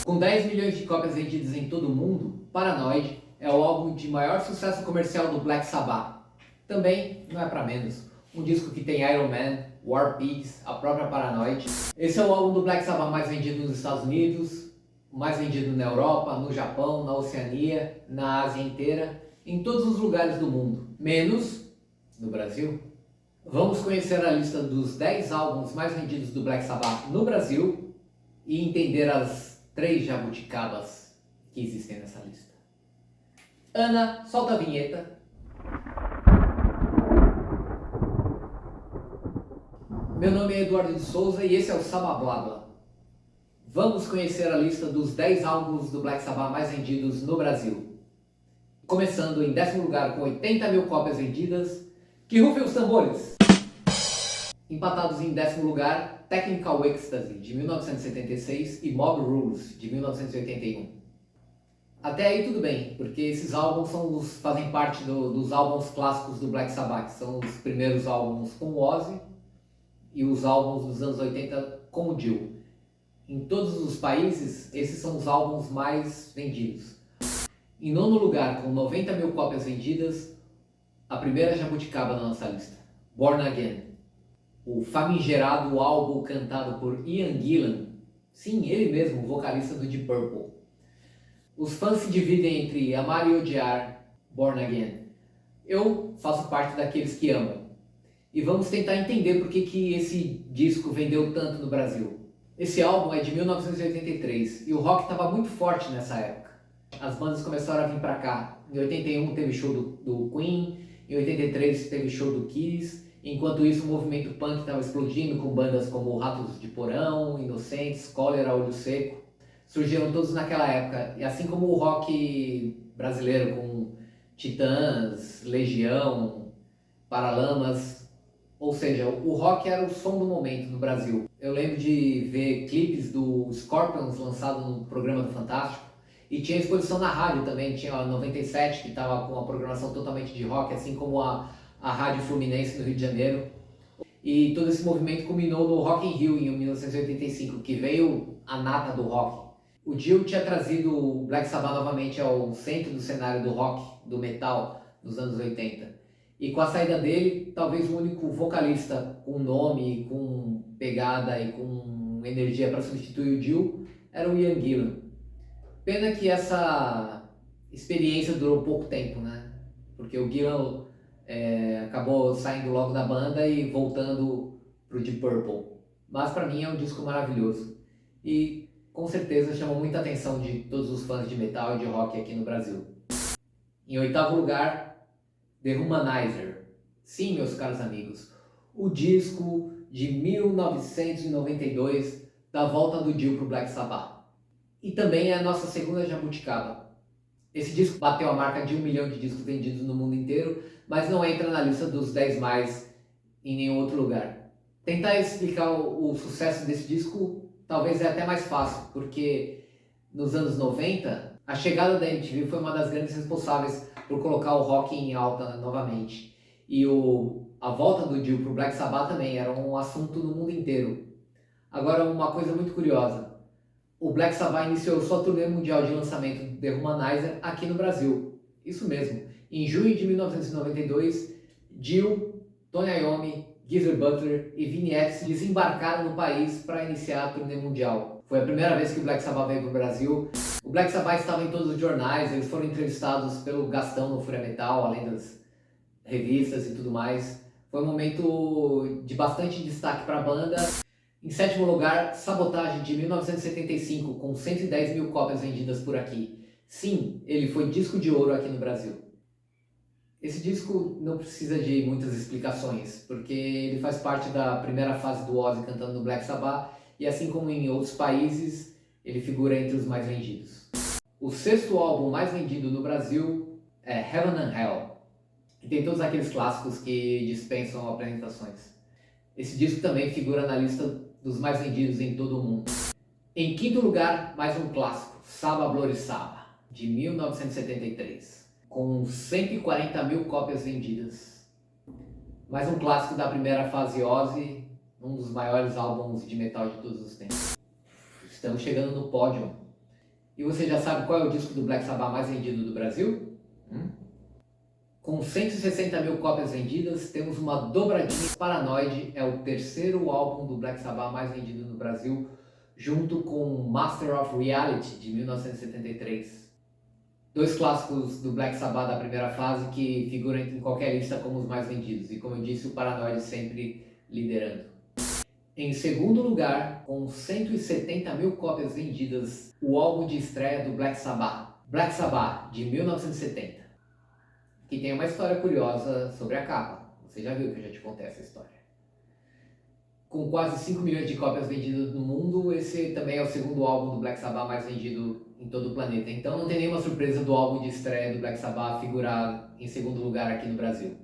Com 10 milhões de cópias vendidas em todo o mundo, Paranoid é o álbum de maior sucesso comercial do Black Sabbath. Também não é para menos, um disco que tem Iron Man, War Pigs, a própria Paranoid. Esse é o álbum do Black Sabbath mais vendido nos Estados Unidos, mais vendido na Europa, no Japão, na Oceania, na Ásia inteira, em todos os lugares do mundo, menos no Brasil. Vamos conhecer a lista dos 10 álbuns mais vendidos do Black Sabbath no Brasil e entender as 3 jabuticabas que existem nessa lista. Ana, solta a vinheta. Meu nome é Eduardo de Souza e esse é o Sabablabla. Vamos conhecer a lista dos 10 álbuns do Black Sabbath mais vendidos no Brasil. Começando em 10º lugar com 80 mil cópias vendidas, que rufem os tambores! Empatados em 10º lugar, Technical Ecstasy, de 1976, e Mob Rules, de 1981. Até aí tudo bem, porque esses álbuns fazem parte dos álbuns clássicos do Black Sabbath, que são os primeiros álbuns com o Ozzy e os álbuns dos anos 80 com o Dio. Em todos os países, esses são os álbuns mais vendidos. Em 9º lugar, com 90 mil cópias vendidas, a primeira jabuticaba da nossa lista, Born Again. O famigerado álbum cantado por Ian Gillan, sim, ele mesmo, o vocalista do Deep Purple. Os fãs se dividem entre amar e odiar Born Again. Eu faço parte daqueles que amam. E vamos tentar entender por que esse disco vendeu tanto no Brasil. Esse álbum é de 1983 e o rock estava muito forte nessa época. As bandas começaram a vir para cá. Em 81 teve show do Queen, em 83 teve show do Kiss. Enquanto isso, o movimento punk estava explodindo com bandas como Ratos de Porão, Inocentes, Cólera, Olho Seco. Surgiram todos naquela época. E assim como o rock brasileiro com Titãs, Legião, Paralamas, ou seja, o rock era o som do momento no Brasil. Eu lembro de ver clipes do Scorpions lançado no programa do Fantástico. E tinha exposição na rádio também, tinha a 97 que estava com uma programação totalmente de rock, assim como a Rádio Fluminense no Rio de Janeiro. E todo esse movimento culminou no Rock in Rio em 1985, que veio a nata do rock. O Dio tinha trazido o Black Sabbath novamente ao centro do cenário do rock, do metal, nos anos 80. E com a saída dele, talvez o único vocalista com nome, com pegada e com energia para substituir o Dio era o Ian Gillan. Pena que essa experiência durou pouco tempo, né? Porque o Gillan acabou saindo logo da banda e voltando pro Deep Purple. Mas para mim é um disco maravilhoso. E com certeza chamou muita atenção de todos os fãs de metal e de rock aqui no Brasil. Em 8º lugar, The Humanizer. Sim, meus caros amigos, o disco de 1992 da volta do Dio pro Black Sabbath. E também é a nossa segunda jabuticaba. Esse disco bateu a marca de 1 milhão de discos vendidos no mundo inteiro, mas não entra na lista dos 10 mais em nenhum outro lugar. Tentar explicar o sucesso desse disco talvez é até mais fácil, porque nos anos 90, a chegada da MTV foi uma das grandes responsáveis por colocar o rock em alta novamente. E a volta do Dio pro Black Sabbath também era um assunto no mundo inteiro. Agora, uma coisa muito curiosa. O Black Sabbath iniciou sua turnê mundial de lançamento do The Humanizer aqui no Brasil. Isso mesmo. Em junho de 1992, Dio, Tony Iommi, Geezer Butler e Vinnie Appice desembarcaram no país para iniciar a turnê mundial. Foi a primeira vez que o Black Sabbath veio para o Brasil. O Black Sabbath estava em todos os jornais, eles foram entrevistados pelo Gastão no Fúria Metal, além das revistas e tudo mais. Foi um momento de bastante destaque para a banda. Em 7º lugar, Sabotage, de 1975, com 110 mil cópias vendidas por aqui. Sim, ele foi disco de ouro aqui no Brasil. Esse disco não precisa de muitas explicações, porque ele faz parte da primeira fase do Ozzy cantando no Black Sabbath, e assim como em outros países, ele figura entre os mais vendidos. O 6º álbum mais vendido no Brasil é Heaven and Hell, que tem todos aqueles clássicos que dispensam apresentações. Esse disco também figura na lista dos mais vendidos em todo o mundo. Em 5º lugar, mais um clássico, Saba Bloody Saba, de 1973, com 140 mil cópias vendidas. Mais um clássico da primeira fase Ozzy, um dos maiores álbuns de metal de todos os tempos. Estamos chegando no pódio. E você já sabe qual é o disco do Black Sabbath mais vendido do Brasil? Com 160 mil cópias vendidas, temos uma dobradinha. Paranoid é o terceiro álbum do Black Sabbath mais vendido no Brasil, junto com Master of Reality, de 1973. Dois clássicos do Black Sabbath da primeira fase que figuram em qualquer lista como os mais vendidos. E como eu disse, o Paranoid sempre liderando. Em segundo lugar, com 170 mil cópias vendidas, o álbum de estreia do Black Sabbath, de 1970. Que tem uma história curiosa sobre a capa. Você já viu que eu já te contei essa história. Com quase 5 milhões de cópias vendidas no mundo, esse também é o segundo álbum do Black Sabbath mais vendido em todo o planeta. Então não tem nenhuma surpresa do álbum de estreia do Black Sabbath figurar em segundo lugar aqui no Brasil.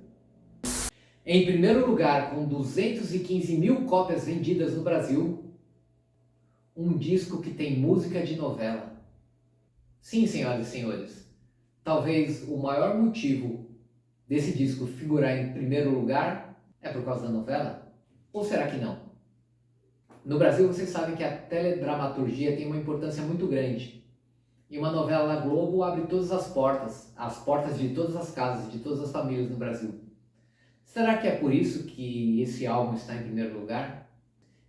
Em primeiro lugar, com 215 mil cópias vendidas no Brasil, um disco que tem música de novela. Sim, senhoras e senhores. Talvez o maior motivo desse disco figurar em primeiro lugar é por causa da novela? Ou será que não? No Brasil, vocês sabem que a teledramaturgia tem uma importância muito grande. E uma novela na Globo abre todas as portas de todas as casas, de todas as famílias no Brasil. Será que é por isso que esse álbum está em primeiro lugar?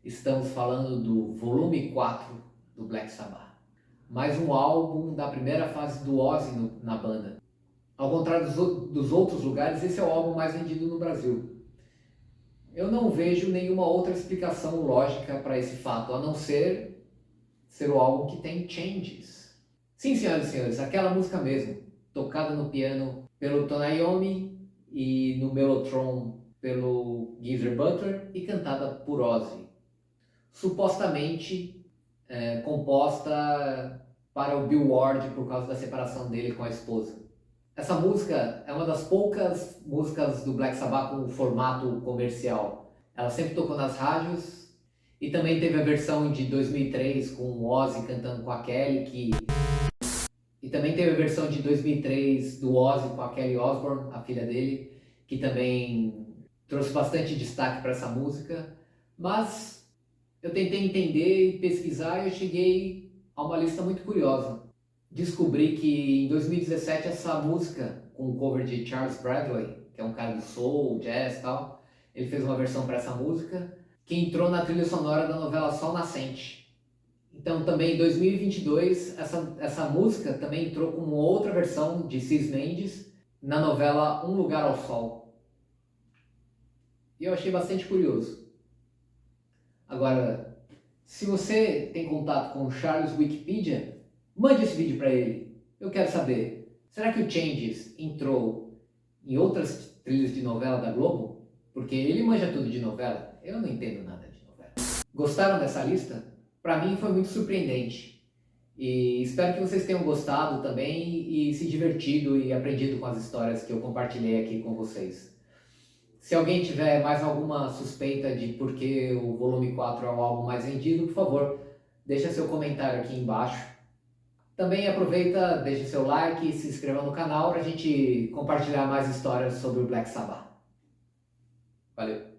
Estamos falando do volume 4 do Black Sabbath. Mais um álbum da primeira fase do Ozzy na banda. Ao contrário dos outros lugares, esse é o álbum mais vendido no Brasil. Eu não vejo nenhuma outra explicação lógica para esse fato, a não ser o álbum que tem Changes. Sim, senhoras e senhores, aquela música mesmo, tocada no piano pelo Tony Iommi e no Mellotron pelo Geezer Butler e cantada por Ozzy. Supostamente composta para o Bill Ward por causa da separação dele com a esposa. Essa música é uma das poucas músicas do Black Sabbath com formato comercial. Ela sempre tocou nas rádios e também teve a versão de 2003 com o Ozzy cantando com a Kelly, e também teve a versão de 2003 do Ozzy com a Kelly Osbourne, a filha dele, que também trouxe bastante destaque para essa música. Mas eu tentei entender e pesquisar e eu cheguei a uma lista muito curiosa. Descobri que em 2017 essa música, com o cover de Charles Bradley, que é um cara do soul, jazz e tal, ele fez uma versão para essa música, que entrou na trilha sonora da novela Sol Nascente. Então também em 2022 essa música também entrou com uma outra versão de Cis Mendes na novela Um Lugar ao Sol. E eu achei bastante curioso. Agora, se você tem contato com o Charles Wikipedia, mande esse vídeo para ele. Eu quero saber, será que o Changes entrou em outras trilhas de novela da Globo? Porque ele manja tudo de novela. Eu não entendo nada de novela. Gostaram dessa lista? Para mim foi muito surpreendente. E espero que vocês tenham gostado também e se divertido e aprendido com as histórias que eu compartilhei aqui com vocês. Se alguém tiver mais alguma suspeita de por que o volume 4 é o álbum mais vendido, por favor, deixa seu comentário aqui embaixo. Também aproveita, deixa seu like e se inscreva no canal para a gente compartilhar mais histórias sobre o Black Sabbath. Valeu!